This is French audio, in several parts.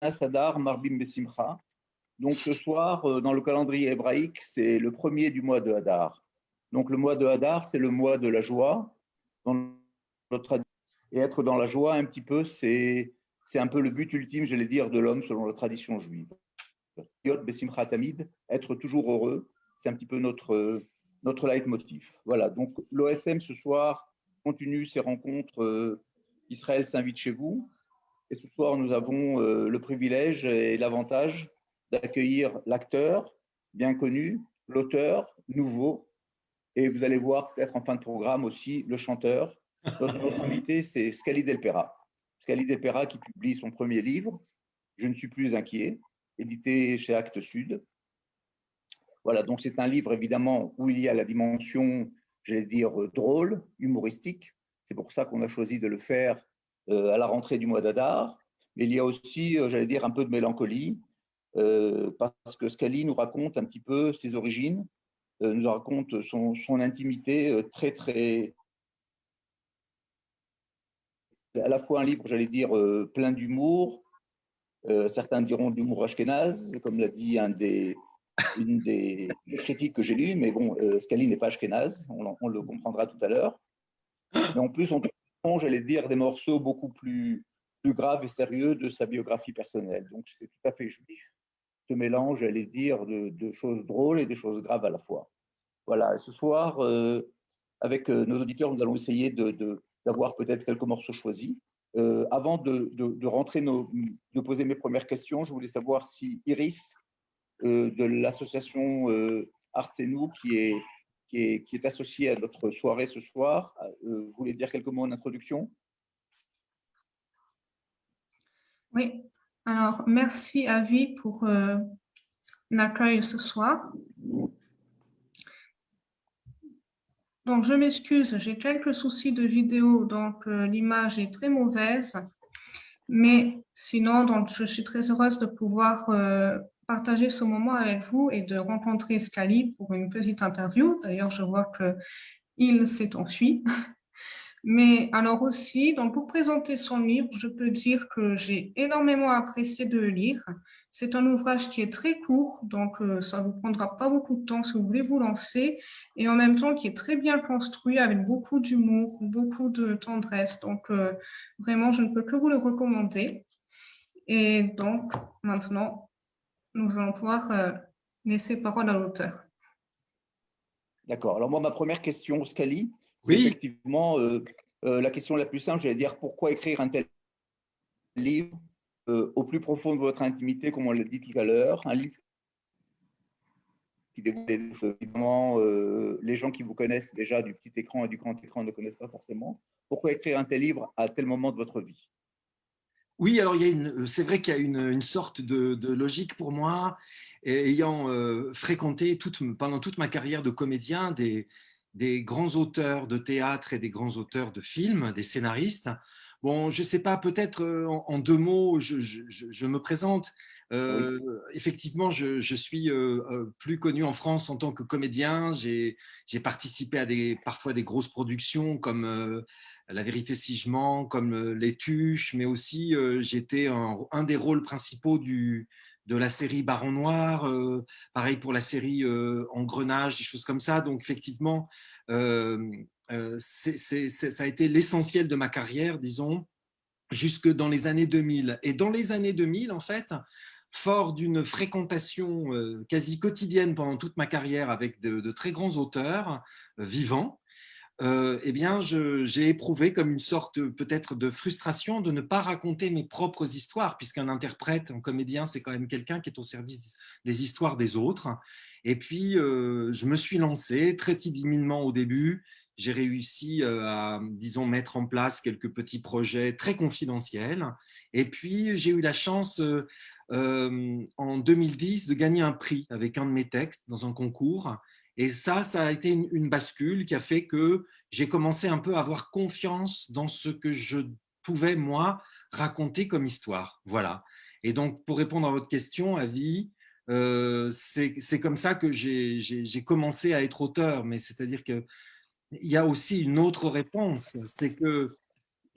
Adar Marbim Besimcha. Donc ce soir, dans le calendrier hébraïque, c'est le premier du mois de Hadar. Donc le mois de Hadar, c'est le mois de la joie. Et être dans la joie, un petit peu, c'est un peu le but ultime, j'allais dire, de l'homme selon la tradition juive. Yod Besimcha Tamid, être toujours heureux, c'est un petit peu notre leitmotiv. Voilà, donc l'OSM ce soir continue ses rencontres. Israël s'invite chez vous. Et ce soir, nous avons le privilège et l'avantage d'accueillir l'acteur bien connu, l'auteur nouveau, et vous allez voir peut-être en fin de programme aussi le chanteur. Notre invité, c'est Scali Delpera. Scali Delpera qui publie son premier livre, Je ne suis plus inquiet, édité chez Actes Sud. Voilà, donc c'est un livre évidemment où il y a la dimension, j'allais dire, drôle, humoristique. C'est pour ça qu'on a choisi de le faire à la rentrée du mois d'Adar. Mais il y a aussi, j'allais dire, un peu de mélancolie, parce que Scali nous raconte un petit peu ses origines, nous raconte son intimité très, très. À la fois un livre, j'allais dire, plein d'humour. Certains diront d'humour ashkénaze, comme l'a dit une des critiques que j'ai lues, mais bon, Scali n'est pas ashkénaze, on le comprendra tout à l'heure. Mais en plus, on trouve, j'allais dire, des morceaux beaucoup plus graves et sérieux de sa biographie personnelle. Donc, c'est tout à fait juif, ce mélange, j'allais dire, de choses drôles et de choses graves à la fois. Voilà, et ce soir, avec nos auditeurs, nous allons essayer d'avoir peut-être quelques morceaux choisis. Avant de rentrer, de poser mes premières questions, je voulais savoir si Iris, de l'association Arts et Nous, qui est associée à notre soirée ce soir, voulait dire quelques mots en introduction. Oui, alors merci Avi pour l'accueil ce soir. Donc je m'excuse, j'ai quelques soucis de vidéo, donc l'image est très mauvaise. Mais sinon, donc, je suis très heureuse de pouvoir partager ce moment avec vous et de rencontrer Scali pour une petite interview. D'ailleurs, je vois qu'il s'est enfui. Mais alors aussi, donc pour présenter son livre, je peux dire que j'ai énormément apprécié de le lire. C'est un ouvrage qui est très court, donc ça ne vous prendra pas beaucoup de temps si vous voulez vous lancer, et en même temps qui est très bien construit avec beaucoup d'humour, beaucoup de tendresse. Donc vraiment, je ne peux que vous le recommander. Et donc maintenant, nous allons pouvoir laisser parole à l'auteur. D'accord. Alors moi, ma première question, Scali, c'est Oui. effectivement la question la plus simple, j'allais dire, pourquoi écrire un tel livre au plus profond de votre intimité, comme on l'a dit tout à l'heure, un livre qui dévoile évidemment les gens qui vous connaissent déjà du petit écran et du grand écran ne connaissent pas forcément. Pourquoi écrire un tel livre à tel moment de votre vie? Oui, alors c'est vrai qu'il y a une sorte de logique pour moi, ayant fréquenté pendant toute ma carrière de comédien des grands auteurs de théâtre et des grands auteurs de films, des scénaristes. Bon, je ne sais pas, peut-être en deux mots, je me présente. Oui. Effectivement, je suis plus connu en France en tant que comédien. J'ai participé à parfois des grosses productions comme La vérité si je mens, comme Les Tuches, mais aussi j'étais un des rôles principaux de la série Baron Noir, pareil pour la série Engrenage, des choses comme ça. Donc effectivement, ça a été l'essentiel de ma carrière, disons, jusque dans les années 2000. Et dans les années 2000, en fait, fort d'une fréquentation quasi quotidienne pendant toute ma carrière avec de très grands auteurs vivants, eh bien, j'ai éprouvé comme une sorte peut-être de frustration de ne pas raconter mes propres histoires, puisqu'un interprète, un comédien, c'est quand même quelqu'un qui est au service des histoires des autres. Et puis, je me suis lancé très timidement au début. J'ai réussi à, disons, mettre en place quelques petits projets très confidentiels. Et puis, j'ai eu la chance en 2010 de gagner un prix avec un de mes textes dans un concours. Et ça a été une bascule qui a fait que j'ai commencé un peu à avoir confiance dans ce que je pouvais, moi, raconter comme histoire. Voilà. Et donc, pour répondre à votre question, Avi, c'est comme ça que j'ai commencé à être auteur. Mais c'est-à-dire qu'il y a aussi une autre réponse, c'est que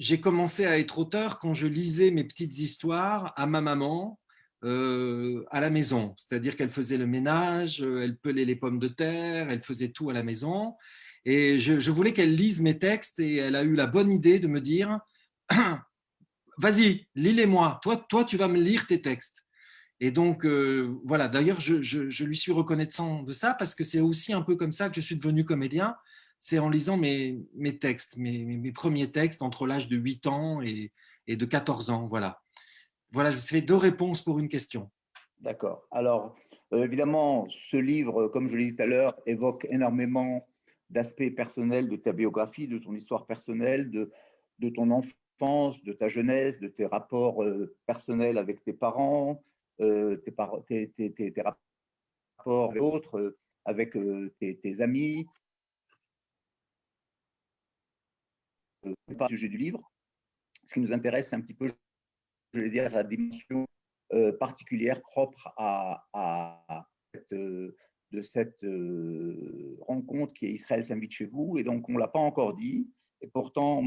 j'ai commencé à être auteur quand je lisais mes petites histoires à ma maman à la maison. C'est-à-dire qu'elle faisait le ménage, elle pelait les pommes de terre, elle faisait tout à la maison. Et je voulais qu'elle lise mes textes et elle a eu la bonne idée de me dire vas-y, lis-les-moi. Toi, tu vas me lire tes textes. Et donc, voilà, d'ailleurs, je lui suis reconnaissant de ça parce que c'est aussi un peu comme ça que je suis devenu comédien. C'est en lisant mes textes, mes premiers textes entre l'âge de 8 ans et de 14 ans. Voilà. Voilà, je vous fais 2 réponses pour une question. D'accord. Alors, évidemment, ce livre, comme je l'ai dit tout à l'heure, évoque énormément d'aspects personnels de ta biographie, de ton histoire personnelle, de ton enfance, de ta jeunesse, de tes rapports personnels avec tes parents, tes rapports avec d'autres, avec tes amis. Pas le sujet du livre. Ce qui nous intéresse, c'est un petit peu, je vais dire, la dimension particulière propre de cette rencontre qui est Israël s'invite chez vous. Et donc, on ne l'a pas encore dit. Et pourtant,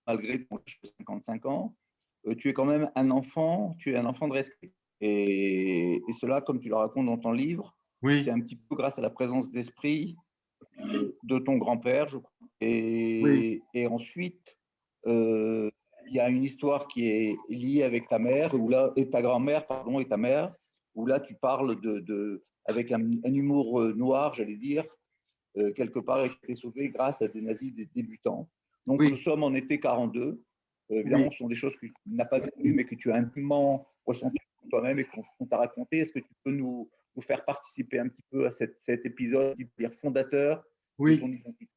malgré ton âge de 55 ans, tu es quand même un enfant, tu es un enfant de respect. Et cela, comme tu le racontes dans ton livre, Oui, c'est un petit peu grâce à la présence d'esprit de ton grand-père, je crois. oui, Et ensuite, il y a une histoire qui est liée avec ta mère, et ta grand-mère, pardon, et ta mère, où là, tu parles avec un humour noir, j'allais dire, quelque part, qui a été sauvé grâce à des nazis des débutants. Donc, nous oui, sommes en été 42. Évidemment, oui. ce sont des choses que tu n'as pas vécues, mais que tu as intimement ressenties toi-même et qu'on t'a raconté. Est-ce que tu peux nous faire participer un petit peu à cet épisode, dire fondateur de ton Oui. identité?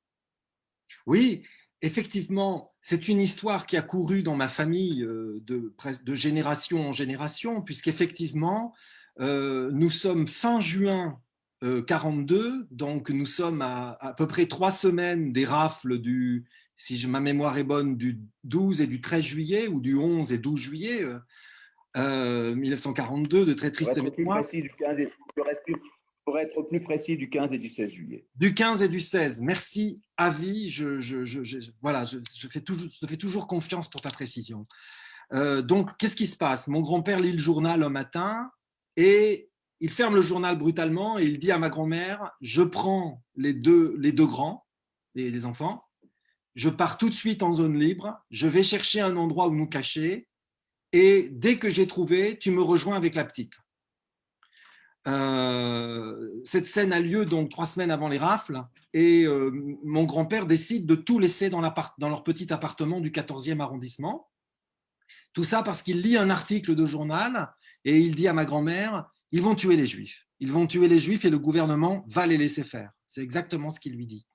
Oui, effectivement, c'est une histoire qui a couru dans ma famille de génération en génération, puisqu'effectivement, nous sommes fin juin 42, donc nous sommes à peu près 3 semaines des rafles si ma mémoire est bonne, du 12 et du 13 juillet, ou du 11 et 12 juillet 1942, de très Pour triste être plus mémoire. précis, pour être plus précis, du 15 et du 16 juillet. Du 15 et du 16. Merci, Avi. Voilà, je te fais toujours confiance pour ta précision. Donc, qu'est-ce qui se passe? Mon grand-père lit le journal un matin et il ferme le journal brutalement et il dit à ma grand-mère, je prends les deux grands, les enfants, je pars tout de suite en zone libre, je vais chercher un endroit où nous cacher et dès que j'ai trouvé, tu me rejoins avec la petite. Cette scène a lieu donc 3 semaines avant les rafles et mon grand-père décide de tout laisser dans leur petit appartement du 14e arrondissement. Tout ça parce qu'il lit un article de journal et il dit à ma grand-mère, ils vont tuer les Juifs. Ils vont tuer les Juifs et le gouvernement va les laisser faire. C'est exactement ce qu'il lui dit.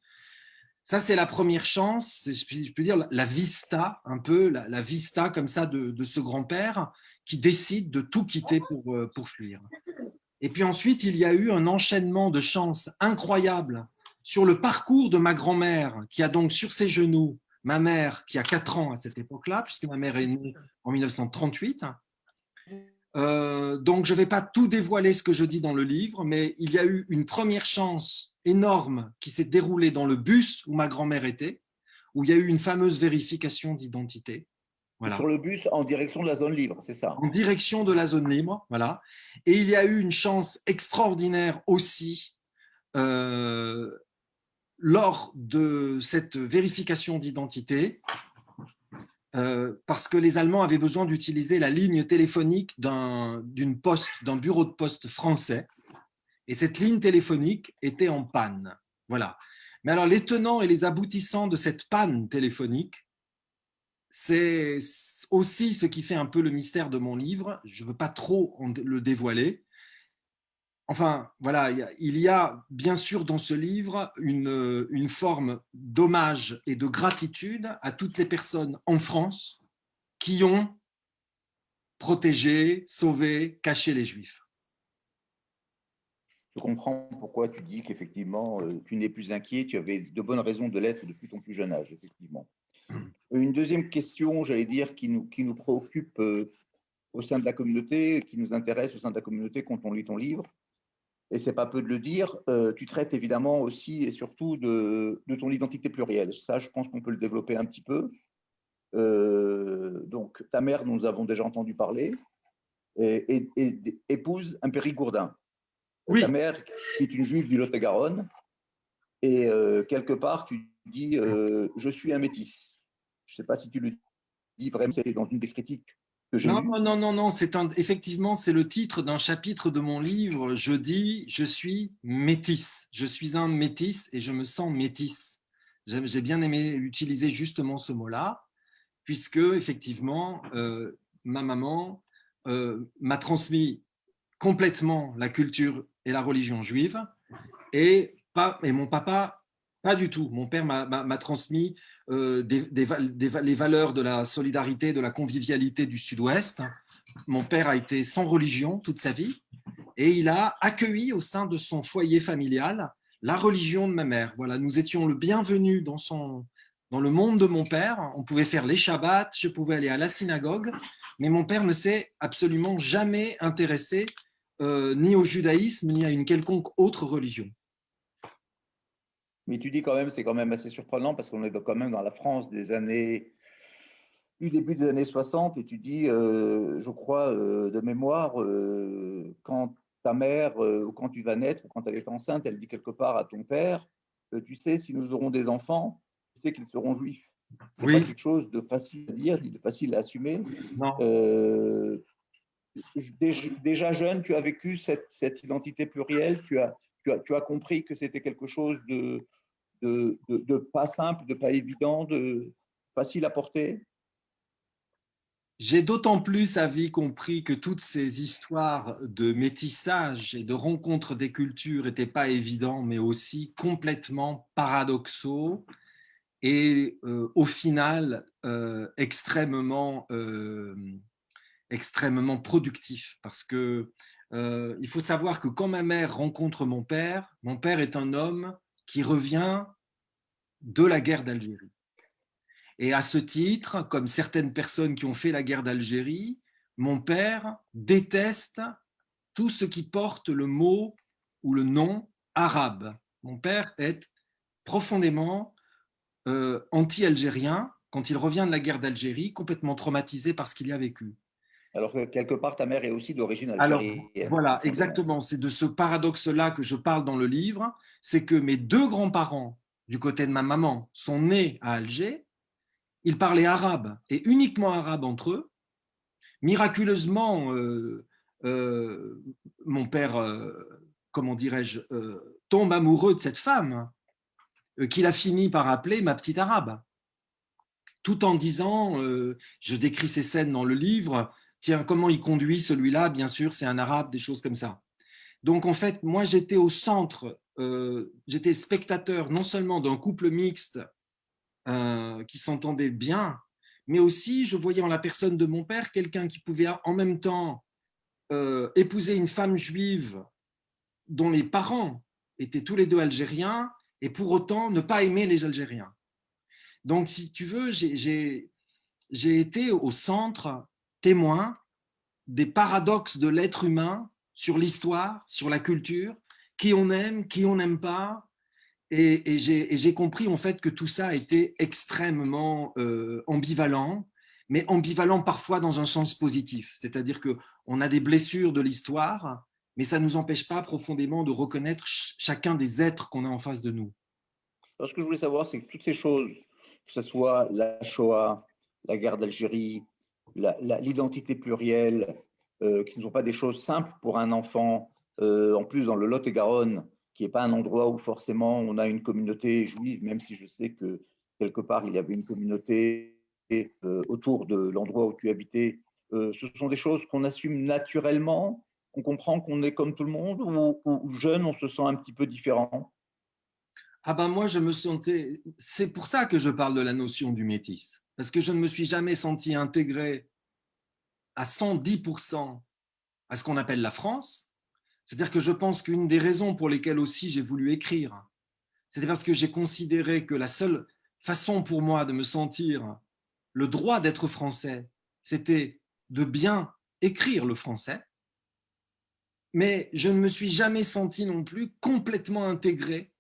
Ça, c'est la première chance, je peux dire la vista, un peu, la vista comme ça de ce grand-père qui décide de tout quitter pour fuir. Et puis ensuite, il y a eu un enchaînement de chances incroyables sur le parcours de ma grand-mère, qui a donc sur ses genoux ma mère, qui a 4 ans à cette époque-là, puisque ma mère est née en 1938. Donc, je ne vais pas tout dévoiler ce que je dis dans le livre, mais il y a eu une première chance énorme qui s'est déroulée dans le bus où ma grand-mère était, où il y a eu une fameuse vérification d'identité. Voilà. Sur le bus en direction de la zone libre, c'est ça? En direction de la zone libre, voilà. Et il y a eu une chance extraordinaire aussi lors de cette vérification d'identité, parce que les Allemands avaient besoin d'utiliser la ligne téléphonique d'un bureau de poste français, et cette ligne téléphonique était en panne. Voilà. Mais alors, les tenants et les aboutissants de cette panne téléphonique, c'est aussi ce qui fait un peu le mystère de mon livre. Je ne veux pas trop le dévoiler. Enfin, voilà, il y a bien sûr dans ce livre une forme d'hommage et de gratitude à toutes les personnes en France qui ont protégé, sauvé, caché les Juifs. Je comprends pourquoi tu dis qu'effectivement, tu n'es plus inquiet, tu avais de bonnes raisons de l'être depuis ton plus jeune âge, effectivement. Une deuxième question, j'allais dire, qui nous préoccupe au sein de la communauté, qui nous intéresse au sein de la communauté quand on lit ton livre, et c'est pas peu de le dire, tu traites évidemment aussi et surtout de ton identité plurielle. Ça, je pense qu'on peut le développer un petit peu. Donc, ta mère, nous avons déjà entendu parler, épouse un périgourdin. Oui. Ta mère, qui est une juive du Lot-et-Garonne, et quelque part, tu dis je suis un métis. Je ne sais pas si tu le dis vraiment, c'était dans une des critiques que j'ai lues. Non, effectivement, c'est le titre d'un chapitre de mon livre. Je dis je suis métis. Je suis un métis et je me sens métis. J'ai bien aimé utiliser justement ce mot-là, puisque effectivement, ma maman m'a transmis complètement la culture et la religion juive, et mon papa, pas du tout. Mon père m'a transmis les valeurs de la solidarité, de la convivialité du Sud-Ouest. Mon père a été sans religion toute sa vie, et il a accueilli au sein de son foyer familial la religion de ma mère. Voilà, nous étions le bienvenu dans le monde de mon père. On pouvait faire les Shabbats, je pouvais aller à la synagogue, mais mon père ne s'est absolument jamais intéressé ni au judaïsme, ni à une quelconque autre religion. Mais tu dis quand même, c'est quand même assez surprenant parce qu'on est quand même dans la France du début des années 60, et tu dis, je crois, de mémoire, quand ta mère, ou quand tu vas naître, ou quand elle est enceinte, elle dit quelque part à ton père, tu sais, si nous aurons des enfants, tu sais qu'ils seront juifs. C'est pas quelque chose de facile à dire, ni de facile à assumer. Non. Déjà jeune, tu as vécu cette identité plurielle, tu as compris que c'était quelque chose de pas simple, de pas évident, de facile à porter. J'ai d'autant plus compris que toutes ces histoires de métissage et de rencontre des cultures n'étaient pas évidents, mais aussi complètement paradoxaux et au final extrêmement productifs. Parce que il faut savoir que quand ma mère rencontre mon père est un homme qui revient de la guerre d'Algérie. Et à ce titre, comme certaines personnes qui ont fait la guerre d'Algérie, mon père déteste tout ce qui porte le mot ou le nom arabe. Mon père est profondément anti-algérien quand il revient de la guerre d'Algérie, complètement traumatisé par ce qu'il y a vécu. Alors que quelque part, ta mère est aussi d'origine algérienne. Alors, voilà, exactement. C'est de ce paradoxe-là que je parle dans le livre. C'est que mes deux grands-parents, du côté de ma maman, sont nés à Alger. Ils parlaient arabe et uniquement arabe entre eux. Miraculeusement, mon père, comment dirais-je, tombe amoureux de cette femme qu'il a fini par appeler ma petite arabe. Tout en disant, je décris ces scènes dans le livre, tiens, comment il conduit celui-là, bien sûr, c'est un arabe, des choses comme ça. Donc, en fait, moi, j'étais au centre, j'étais spectateur non seulement d'un couple mixte qui s'entendait bien, mais aussi je voyais en la personne de mon père quelqu'un qui pouvait en même temps épouser une femme juive dont les parents étaient tous les deux algériens et pour autant ne pas aimer les Algériens. Donc, si tu veux, j'ai été au centre témoin des paradoxes de l'être humain sur l'histoire, sur la culture, qui on aime, qui on n'aime pas. Et j'ai compris en fait que tout ça a été extrêmement ambivalent, mais ambivalent parfois dans un sens positif. C'est-à-dire qu'on a des blessures de l'histoire, mais ça ne nous empêche pas profondément de reconnaître chacun des êtres qu'on a en face de nous. Alors, ce que je voulais savoir, c'est que toutes ces choses, que ce soit la Shoah, la guerre d'Algérie, l'identité plurielle, qui ne sont pas des choses simples pour un enfant, en plus dans le Lot-et-Garonne, qui n'est pas un endroit où forcément on a une communauté juive, même si je sais que quelque part il y avait une communauté autour de l'endroit où tu habitais. Ce sont des choses qu'on assume naturellement, on comprend qu'on est comme tout le monde, ou jeune, on se sent un petit peu différent. Ah ben moi, je me sentais… C'est pour ça que je parle de la notion du métis, parce que je ne me suis jamais senti intégré à 110% à ce qu'on appelle la France. C'est-à-dire que je pense qu'une des raisons pour lesquelles aussi j'ai voulu écrire, c'était parce que j'ai considéré que la seule façon pour moi de me sentir le droit d'être français, c'était de bien écrire le français. Mais je ne me suis jamais senti non plus complètement intégré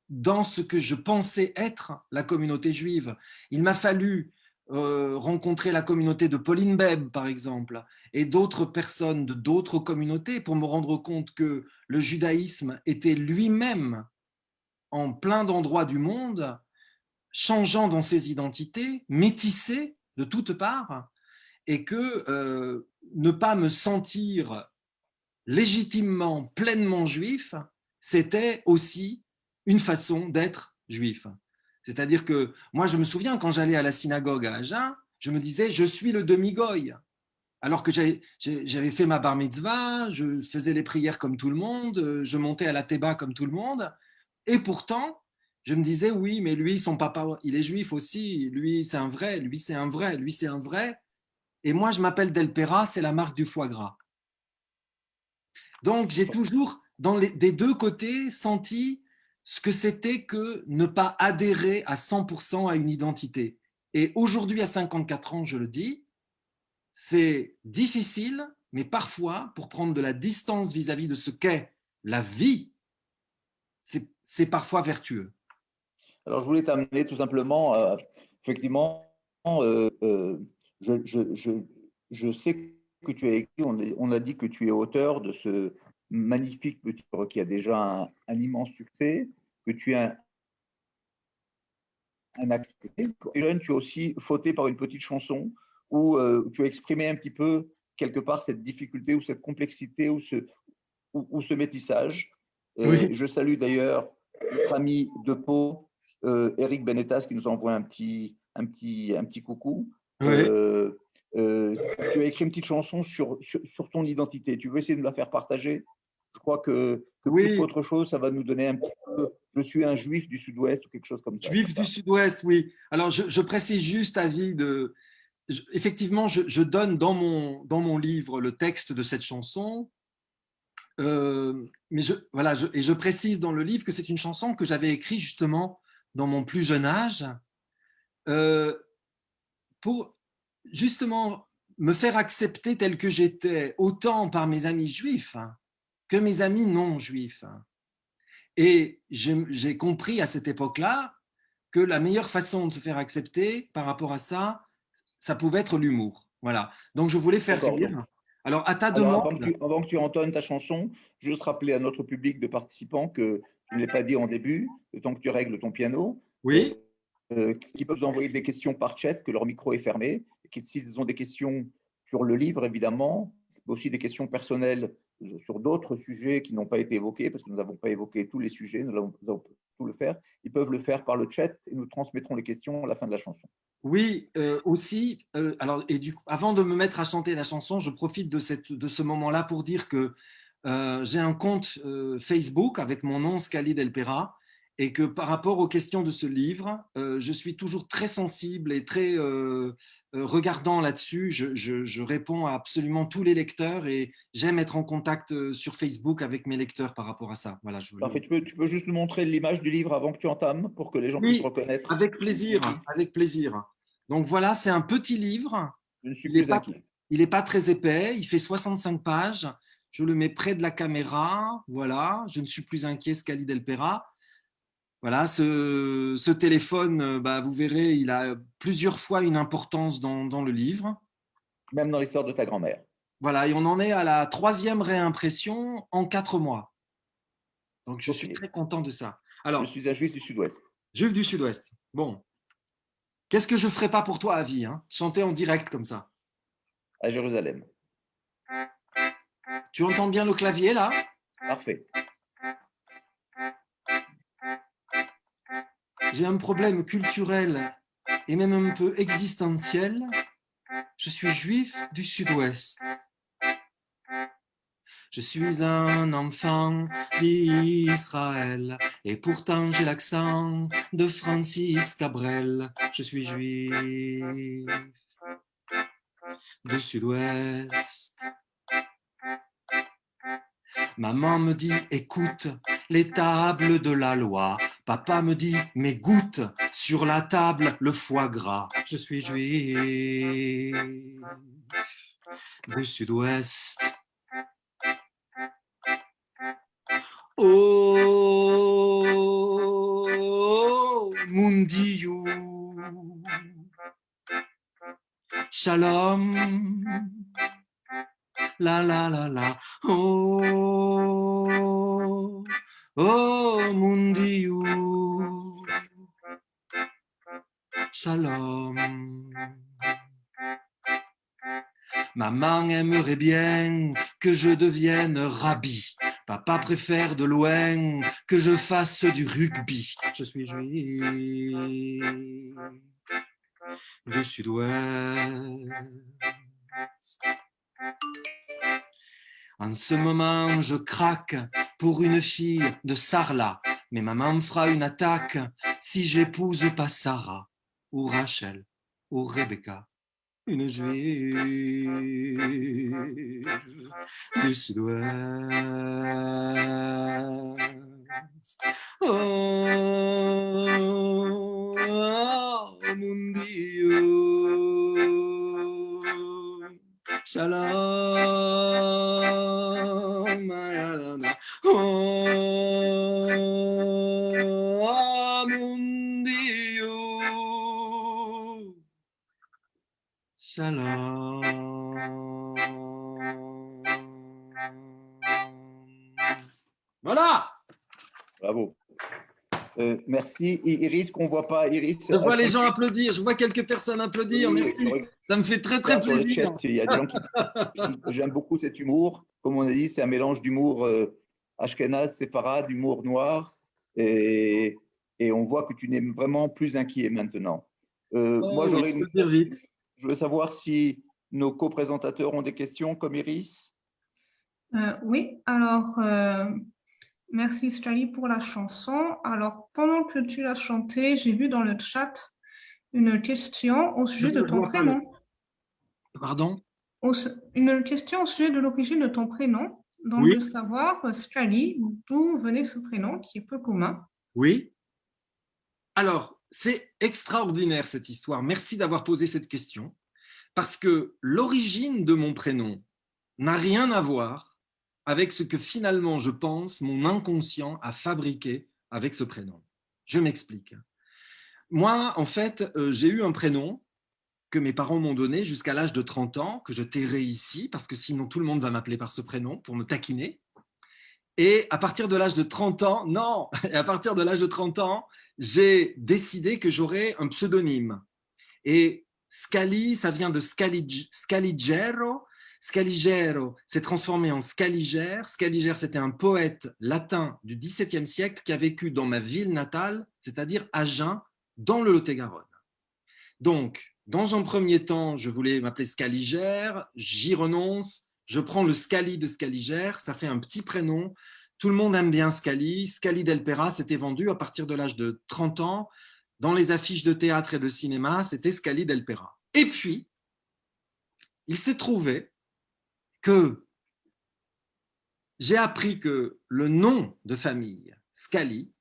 dans ce que je pensais être la communauté juive. Il m'a fallu rencontré la communauté de Pauline Beb, par exemple, et d'autres personnes de d'autres communautés pour me rendre compte que le judaïsme était lui-même en plein d'endroits du monde, changeant dans ses identités, métissé de toutes parts, et que ne pas me sentir légitimement, pleinement juif, c'était aussi une façon d'être juif. C'est-à-dire que moi, je me souviens quand j'allais à la synagogue à Agen, je me disais, je suis le demi-goy. Alors que j'avais fait ma bar mitzvah, je faisais les prières comme tout le monde, je montais à la théba comme tout le monde. Et pourtant, je me disais, oui, mais lui, son papa, il est juif aussi. Lui, c'est un vrai. Lui, c'est un vrai. Lui, c'est un vrai. Et moi, je m'appelle Del Pera, c'est la marque du foie gras. Donc, j'ai toujours, des deux côtés, senti ce que c'était que ne pas adhérer à 100% à une identité. Et aujourd'hui, à 54 ans, je le dis, c'est difficile, mais parfois, pour prendre de la distance vis-à-vis de ce qu'est la vie, c'est parfois vertueux. Alors, je voulais t'amener tout simplement, effectivement, je sais que tu as écrit, on a dit que tu es auteur de ce magnifique petit livre qui a déjà un immense succès, que tu es un acteur. Et jeune, tu as aussi fauté par une petite chanson où tu as exprimé un petit peu, quelque part, cette difficulté ou cette complexité ou ce métissage. Oui, Je salue d'ailleurs notre ami de Pau, Eric Benetas, qui nous envoie un petit coucou. oui. Tu as écrit une petite chanson sur ton identité. Tu veux essayer de me la faire partager? Je crois que plus Oui, qu'autre chose, ça va nous donner un petit peu. Je suis un juif du Sud-Ouest ou quelque chose comme ça. juif du Sud-Ouest, oui. Alors, je précise juste, avis effectivement, je donne dans mon livre le texte de cette chanson. Mais voilà, et je précise dans le livre que c'est une chanson que j'avais écrite justement dans mon plus jeune âge euh, pour justement me faire accepter tel que j'étais, autant par mes amis juifs que mes amis non juifs. Et j'ai compris à cette époque-là que la meilleure façon de se faire accepter par rapport à ça, ça pouvait être l'humour. Voilà. Donc je voulais faire D'accord. rire. Alors à ta Alors, demande, avant que tu entonnes ta chanson, juste rappeler à notre public de participants que je ne l'ai pas dit en début, le temps que tu règles ton piano, oui, qui peuvent nous envoyer des questions par chat, que leur micro est fermé, et s'ils ont des questions sur le livre, évidemment, mais aussi des questions personnelles sur d'autres sujets qui n'ont pas été évoqués, parce que nous n'avons pas évoqué tous les sujets, nous allons tout le faire, ils peuvent le faire par le chat et nous transmettrons les questions à la fin de la chanson. oui, aussi. Alors, et du coup, avant de me mettre à chanter la chanson, je profite de ce moment-là pour dire que j'ai un compte Facebook avec mon nom Scali Del Pera et que par rapport aux questions de ce livre, je suis toujours très sensible et très regardant là-dessus. Je réponds à absolument tous les lecteurs et j'aime être en contact sur Facebook avec mes lecteurs par rapport à ça. Voilà, je voulais. Parfait, tu peux juste nous montrer l'image du livre avant que tu entames pour que les gens puissent Oui, reconnaître. avec plaisir, avec plaisir. Donc voilà, c'est un petit livre. Je ne suis Il n'est plus pas, inquiet. il est pas très épais. Il fait 65 pages. Je le mets près de la caméra. Voilà, je ne suis plus inquiet, Scali Del Pera. Voilà, ce téléphone, bah, vous verrez, il a plusieurs fois une importance dans le livre. Même dans l'histoire de ta grand-mère. Voilà, et on en est à la 3e réimpression en 4 mois. Donc je suis Ok. très content de ça. Je Alors, suis un juif du Sud-Ouest, Juif du Sud-Ouest. Bon, qu'est-ce que je ferai pas pour toi à vie, hein? Chanter en direct comme ça. à Jérusalem. Tu entends bien le clavier là? Parfait. J'ai un problème culturel et même un peu existentiel. Je suis juif du Sud-Ouest. Je suis un enfant d'Israël et pourtant j'ai l'accent de Francis Cabrel. Je suis juif du Sud-Ouest. Maman me dit, écoute les tables de la loi. Papa me dit, mais goûte sur la table le foie gras. Je suis juif du Sud-Ouest. Oh, mon Dieu, Shalom. La la la la. Oh, oh, mon Dieu. Shalom. Maman aimerait bien que je devienne rabbi. Papa préfère de loin que je fasse du rugby. Je suis juif du sud-ouest. En ce moment, je craque pour une fille de Sarlat. Mais maman fera une attaque si j'épouse pas Sarah, ou Rachel, ou Rebecca. Une juive du sud-ouest. Oh, oh, mon Dieu. Shalom. Oh, mon Dieu. Shalom. Voilà. Bravo. Merci. Iris, qu'on ne voit pas. Iris, je vois les gens applaudir. Je vois quelques personnes applaudir. Oui, merci. Ça me fait très, très sur le plaisir. chat, il y a des gens qui... J'aime beaucoup cet humour. Comme on a dit, c'est un mélange d'humour ashkénaze, séfarade, d'humour noir. Et on voit que tu n'es vraiment plus inquiet maintenant. Moi, j'aurais oui, dire vite. Je veux savoir si nos co-présentateurs ont des questions, comme Iris. Oui, alors, merci Stali pour la chanson. Alors, pendant que tu l'as chantée, j'ai vu dans le chat une question au sujet de ton prénom. Pardon? Une question au sujet de l'origine de ton prénom. Donc, Oui. de savoir, Stali, d'où venait ce prénom qui est peu commun. Oui. Alors, c'est extraordinaire cette histoire. Merci d'avoir posé cette question. Parce que l'origine de mon prénom n'a rien à voir avec ce que finalement, je pense, mon inconscient a fabriqué avec ce prénom. Je m'explique. Moi, en fait, j'ai eu un prénom que mes parents m'ont donné jusqu'à l'âge de 30 ans, que je tairai ici, parce que sinon tout le monde va m'appeler par ce prénom pour me taquiner. Et à partir de l'âge de 30 ans, non, et à partir de l'âge de 30 ans, j'ai décidé que j'aurais un pseudonyme. Et Scali, ça vient de Scaligero. Scaligero s'est transformé en Scaligère. Scaligère, c'était un poète latin du XVIIe siècle qui a vécu dans ma ville natale, c'est-à-dire Agen, dans le Lot-et-Garonne. Donc, dans un premier temps, je voulais m'appeler Scaligère, j'y renonce, je prends le Scali de Scaligère, ça fait un petit prénom. Tout le monde aime bien Scali. Scali del Pera, c'était vendu à partir de l'âge de 30 ans. Dans les affiches de théâtre et de cinéma, c'était Scali del Pera. Et puis, il s'est trouvé que j'ai appris que le nom de famille, Scali,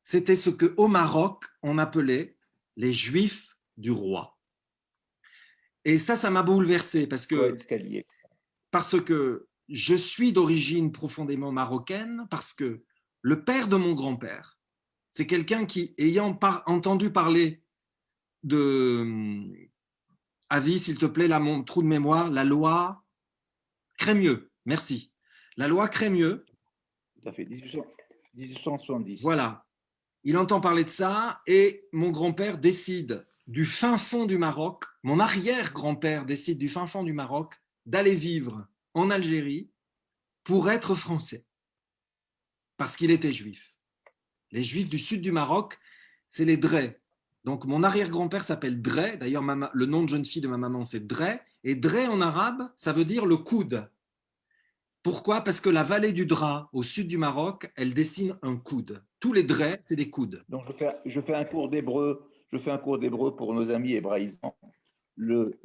c'était ce qu'au Maroc, on appelait les Juifs du roi. Et ça m'a bouleversé parce que je suis d'origine profondément marocaine, parce que le père de mon grand-père, c'est quelqu'un qui, ayant entendu parler de, Avis, s'il te plaît, là, mon trou de mémoire, la loi Crémieux, merci. La loi Crémieux. Tout à fait, 1870. Voilà. Il entend parler de ça et mon grand-père décide du fin fond du Maroc, mon arrière-grand-père décide du fin fond du Maroc d'aller vivre en Algérie pour être français, parce qu'il était juif. Les juifs du sud du Maroc, c'est les Drès. Donc mon arrière-grand-père s'appelle Drès, d'ailleurs le nom de jeune fille de ma maman c'est Drès, et Drès en arabe, ça veut dire le coude. Pourquoi? Parce que la vallée du Dra, au sud du Maroc, elle dessine un coude. Tous les Drès, c'est des coudes. Donc je fais un cours d'hébreu pour nos amis hébraïsants. Le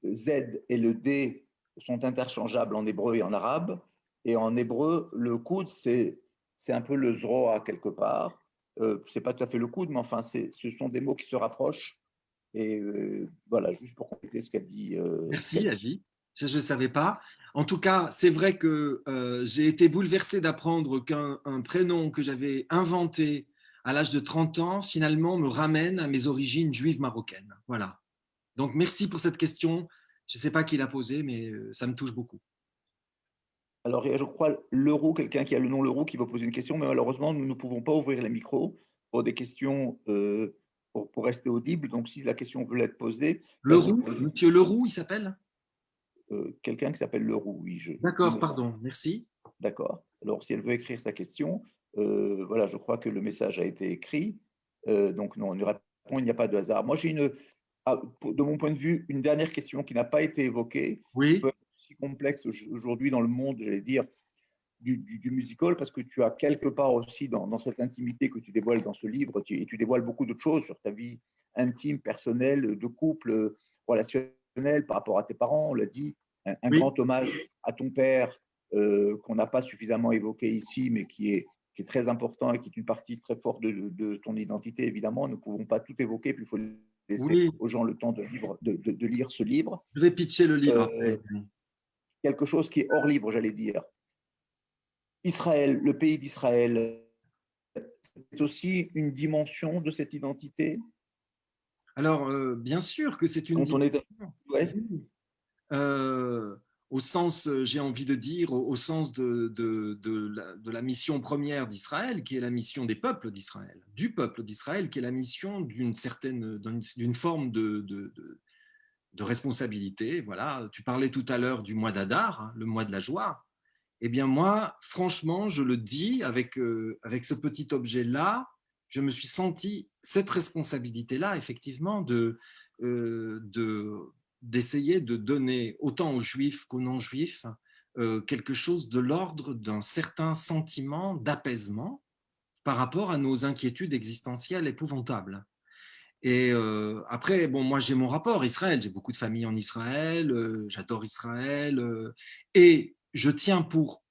Z et le D sont interchangeables en hébreu et en arabe. Et en hébreu, le coude, c'est un peu le zroa quelque part. C'est pas tout à fait le coude, mais enfin, ce sont des mots qui se rapprochent. Et voilà, juste pour compléter ce qu'a dit. Merci, Agi. Je ne savais pas. En tout cas, c'est vrai que j'ai été bouleversé d'apprendre qu'un prénom que j'avais inventé à l'âge de 30 ans, finalement, me ramène à mes origines juives marocaines. Voilà. Donc, merci pour cette question. Je ne sais pas qui l'a posée, mais ça me touche beaucoup. Alors, je crois Leroux, quelqu'un qui a le nom Leroux, qui va poser une question, mais malheureusement, nous ne pouvons pas ouvrir les micros pour des questions, pour rester audibles. Donc, si la question veut être posée, Leroux, Monsieur Leroux, il s'appelle? quelqu'un qui s'appelle Leroux, oui. D'accord, pardon, merci. D'accord. Alors, si elle veut écrire sa question, voilà, je crois que le message a été écrit. Donc, non, on répond, il n'y a pas de hasard. Moi, j'ai de mon point de vue, une dernière question qui n'a pas été évoquée, qui Oui, peut être aussi complexe aujourd'hui dans le monde, j'allais dire, du musical, parce que tu as quelque part aussi dans cette intimité que tu dévoiles dans ce livre, et tu dévoiles beaucoup d'autres choses sur ta vie intime, personnelle, de couple, relationnelle, par rapport à tes parents, on l'a dit, un oui, grand hommage à ton père qu'on n'a pas suffisamment évoqué ici, mais qui est très important et qui est une partie très forte de ton identité, évidemment. Nous ne pouvons pas tout évoquer, puis il faut laisser oui. aux gens le temps de lire ce livre. Je vais pitcher le livre Euh, après. quelque chose qui est hors livre, j'allais dire. Israël, le pays d'Israël, c'est aussi une dimension de cette identité Alors, bien sûr que c'est une quand on est dans dimension. l'Ouest. Oui. Au sens, j'ai envie de dire, au sens de la mission première d'Israël, qui est la mission des peuples d'Israël, du peuple d'Israël, qui est la mission d'une forme de responsabilité. Voilà, tu parlais tout à l'heure du mois d'Adar, hein, le mois de la joie. Eh bien moi, franchement, je le dis, avec ce petit objet-là, je me suis senti cette responsabilité-là, effectivement, d'essayer de donner autant aux juifs qu'aux non-juifs quelque chose de l'ordre d'un certain sentiment d'apaisement par rapport à nos inquiétudes existentielles épouvantables. Et après, bon, moi j'ai mon rapport Israël, j'ai beaucoup de familles en Israël, j'adore Israël, et je tiens pour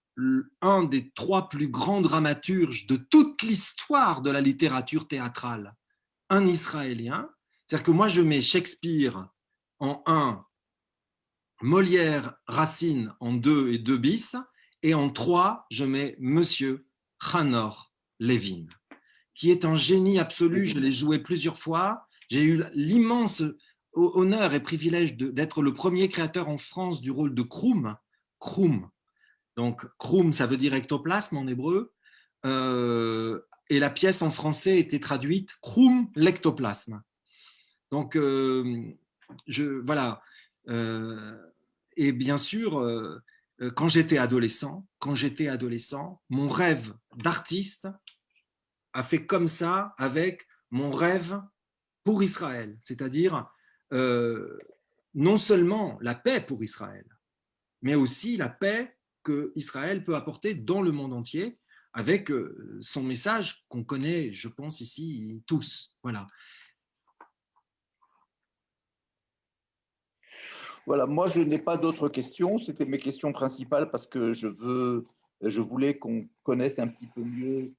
un des trois plus grands dramaturges de toute l'histoire de la littérature théâtrale, un Israélien. C'est-à-dire que moi je mets Shakespeare en 1, Molière, Racine en 2 et 2 bis, et en 3, je mets Monsieur Hanor Levin, qui est un génie absolu. Je l'ai joué plusieurs fois. J'ai eu l'immense honneur et privilège d'être le premier créateur en France du rôle de Kroum. Kroum. Donc, Kroum, ça veut dire ectoplasme en hébreu. Et la pièce en français était traduite Kroum, l'ectoplasme. Donc, voilà. Et bien sûr, quand j'étais adolescent, mon rêve d'artiste a fait comme ça avec mon rêve pour Israël, c'est-à-dire non seulement la paix pour Israël, mais aussi la paix que Israël peut apporter dans le monde entier avec son message qu'on connaît, je pense, ici tous. Voilà. Voilà, moi je n'ai pas d'autres questions. C'était mes questions principales parce que je voulais qu'on connaisse un petit peu mieux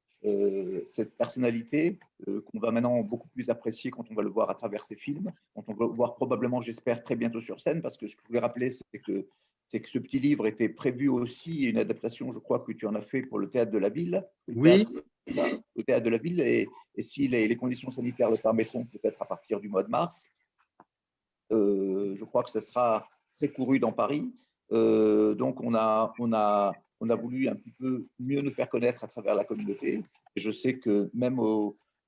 cette personnalité qu'on va maintenant beaucoup plus apprécier quand on va le voir à travers ses films, quand on va le voir probablement, j'espère, très bientôt sur scène, parce que ce que je voulais rappeler, c'est que ce petit livre était prévu aussi, une adaptation, je crois que tu en as fait pour le Théâtre de la Ville, Oui, le théâtre de la Ville, et si les conditions sanitaires le permettront, peut-être à partir du mois de mars. Je crois que ce sera très couru dans Paris. Donc, on a voulu un petit peu mieux nous faire connaître à travers la communauté. Et je sais que même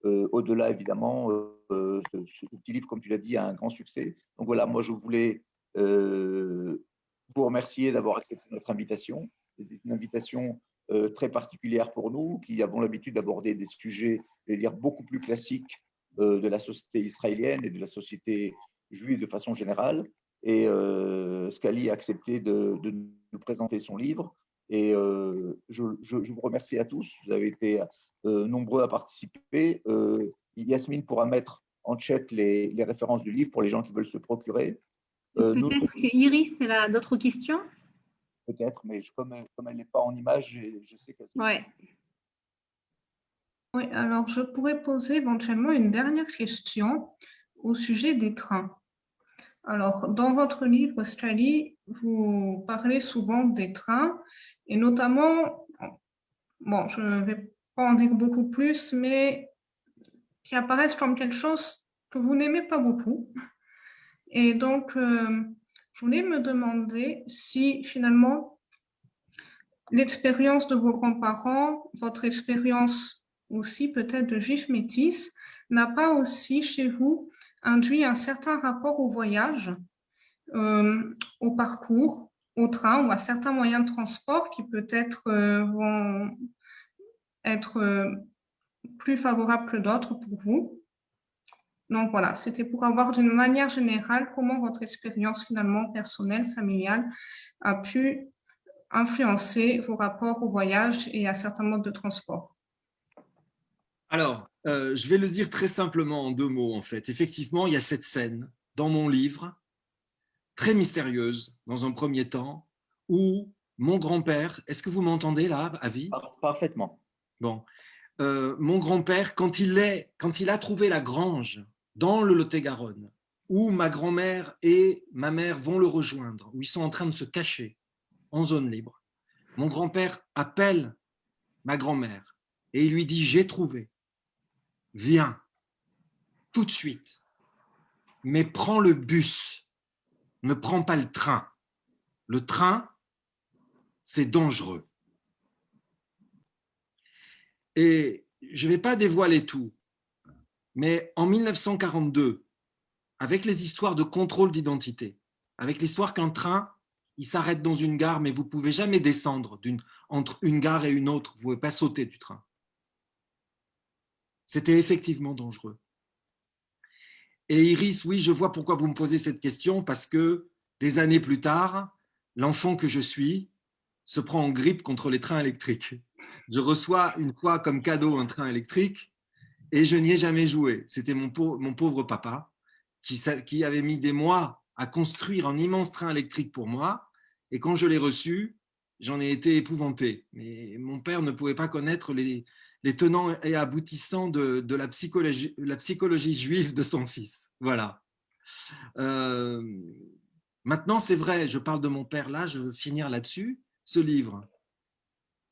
au-delà, évidemment, ce petit livre, comme tu l'as dit, a un grand succès. Donc voilà, moi, je voulais vous remercier d'avoir accepté notre invitation. C'est une invitation très particulière pour nous, qui avons l'habitude d'aborder des sujets, je vais dire, beaucoup plus classiques de la société israélienne et de la société juive de façon générale. Et Scali a accepté de nous présenter son livre. Et je vous remercie à tous. Vous avez été nombreux à participer. Yasmine pourra mettre en chat les références du livre pour les gens qui veulent se procurer. Peut-être que Iris, elle a d'autres questions. Peut-être, mais comme elle n'est pas en image, je sais qu'elle. Ouais. Oui, alors je pourrais poser éventuellement une dernière question au sujet des trains. Alors, dans votre livre, Scali, vous parlez souvent des trains et notamment, bon, je ne vais pas en dire beaucoup plus, mais qui apparaissent comme quelque chose que vous n'aimez pas beaucoup. Et donc, je voulais me demander si finalement l'expérience de vos grands-parents, votre expérience aussi peut-être de juif métis, n'a pas aussi chez vous induit un certain rapport au voyage, au parcours, au train ou à certains moyens de transport qui peut-être vont être plus favorables que d'autres pour vous. Donc voilà, c'était pour avoir d'une manière générale comment votre expérience finalement personnelle, familiale a pu influencer vos rapports au voyage et à certains modes de transport. Alors, je vais le dire très simplement en 2 mots, en fait. Effectivement, il y a cette scène dans mon livre, très mystérieuse, dans un premier temps, où mon grand-père, est-ce que vous m'entendez là, Avi? Parfaitement. Bon, mon grand-père, quand il a trouvé la grange dans le Lot-et-Garonne, où ma grand-mère et ma mère vont le rejoindre, où ils sont en train de se cacher en zone libre, mon grand-père appelle ma grand-mère et il lui dit « J'ai trouvé, viens, tout de suite, mais prends le bus, ne prends pas le train. Le train, c'est dangereux. » Et je ne vais pas dévoiler tout, mais en 1942, avec les histoires de contrôle d'identité, avec l'histoire qu'un train, il s'arrête dans une gare, mais vous ne pouvez jamais descendre entre une gare et une autre, vous ne pouvez pas sauter du train. C'était effectivement dangereux. Et Iris, oui, je vois pourquoi vous me posez cette question, parce que des années plus tard, l'enfant que je suis se prend en grippe contre les trains électriques. Je reçois une fois comme cadeau un train électrique et je n'y ai jamais joué. C'était mon pauvre papa qui avait mis des mois à construire un immense train électrique pour moi. Et quand je l'ai reçu, j'en ai été épouvanté. Mais mon père ne pouvait pas connaître les tenants et aboutissants de la psychologie juive de son fils. Voilà. Maintenant, c'est vrai, je parle de mon père là, je veux finir là-dessus. Ce livre,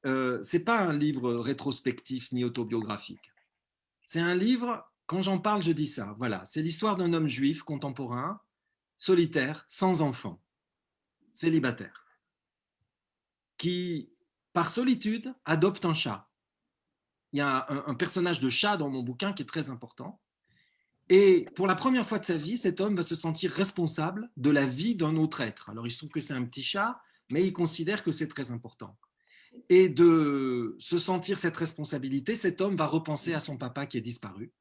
ce n'est pas un livre rétrospectif ni autobiographique. C'est un livre, quand j'en parle, je dis ça. Voilà, c'est l'histoire d'un homme juif contemporain, solitaire, sans enfant, célibataire, qui, par solitude, adopte un chat. Il y a un personnage de chat dans mon bouquin qui est très important. Et pour la première fois de sa vie, cet homme va se sentir responsable de la vie d'un autre être. Alors, il se trouve que c'est un petit chat, mais il considère que c'est très important. Et de se sentir cette responsabilité, cet homme va repenser à son papa qui est disparu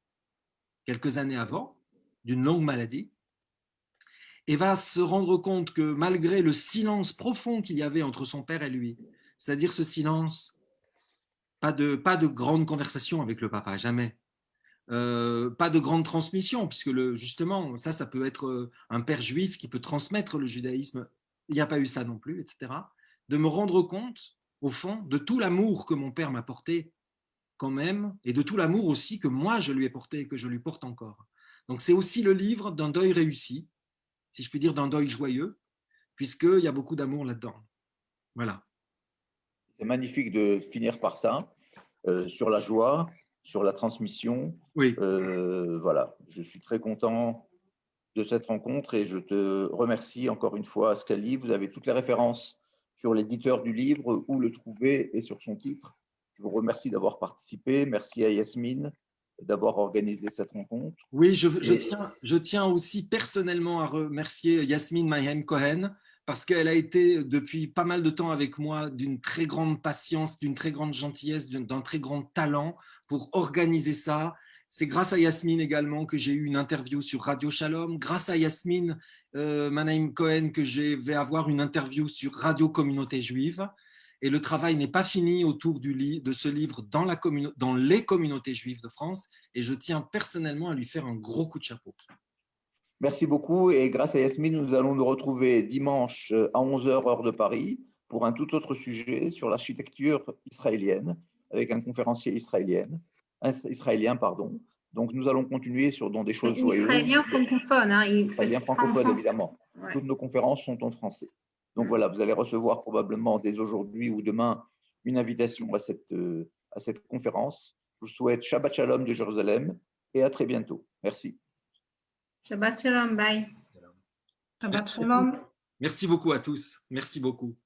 quelques années avant, d'une longue maladie, et va se rendre compte que malgré le silence profond qu'il y avait entre son père et lui, c'est-à-dire ce silence, pas de grande conversation avec le papa, jamais. Pas de grande transmission, puisque justement, ça peut être un père juif qui peut transmettre le judaïsme. Il n'y a pas eu ça non plus, etc. De me rendre compte, au fond, de tout l'amour que mon père m'a porté quand même, et de tout l'amour aussi que moi je lui ai porté et que je lui porte encore. Donc c'est aussi le livre d'un deuil réussi, si je puis dire d'un deuil joyeux, puisqu'il y a beaucoup d'amour là-dedans. Voilà. C'est magnifique de finir par ça, sur la joie, sur la transmission. Oui. Voilà, je suis très content de cette rencontre et je te remercie encore une fois, Ascali. Vous avez toutes les références sur l'éditeur du livre, où le trouver et sur son titre. Je vous remercie d'avoir participé. Merci à Yasmine d'avoir organisé cette rencontre. Oui, je tiens aussi personnellement à remercier Yasmine Mahem Cohen, parce qu'elle a été depuis pas mal de temps avec moi d'une très grande patience, d'une très grande gentillesse, d'un très grand talent pour organiser ça. C'est grâce à Yasmine également que j'ai eu une interview sur Radio Shalom, grâce à Yasmine Mahem Cohen que je vais avoir une interview sur Radio Communauté Juive. Et le travail n'est pas fini autour de ce livre dans les communautés juives de France. Et je tiens personnellement à lui faire un gros coup de chapeau. Merci beaucoup. Et grâce à Yasmine, nous allons nous retrouver dimanche à 11h heure de Paris pour un tout autre sujet sur l'architecture israélienne avec un conférencier israélien. Donc, nous allons continuer dans des choses joyeuses. Israélien francophone. Hein, Israélien francophone, évidemment. Ouais. Toutes nos conférences sont en français. Donc voilà, vous allez recevoir probablement dès aujourd'hui ou demain une invitation à cette conférence. Je vous souhaite Shabbat Shalom de Jérusalem et à très bientôt. Merci. Shabbat Shalom, bye. Shabbat Shalom. Merci beaucoup à tous. Merci beaucoup.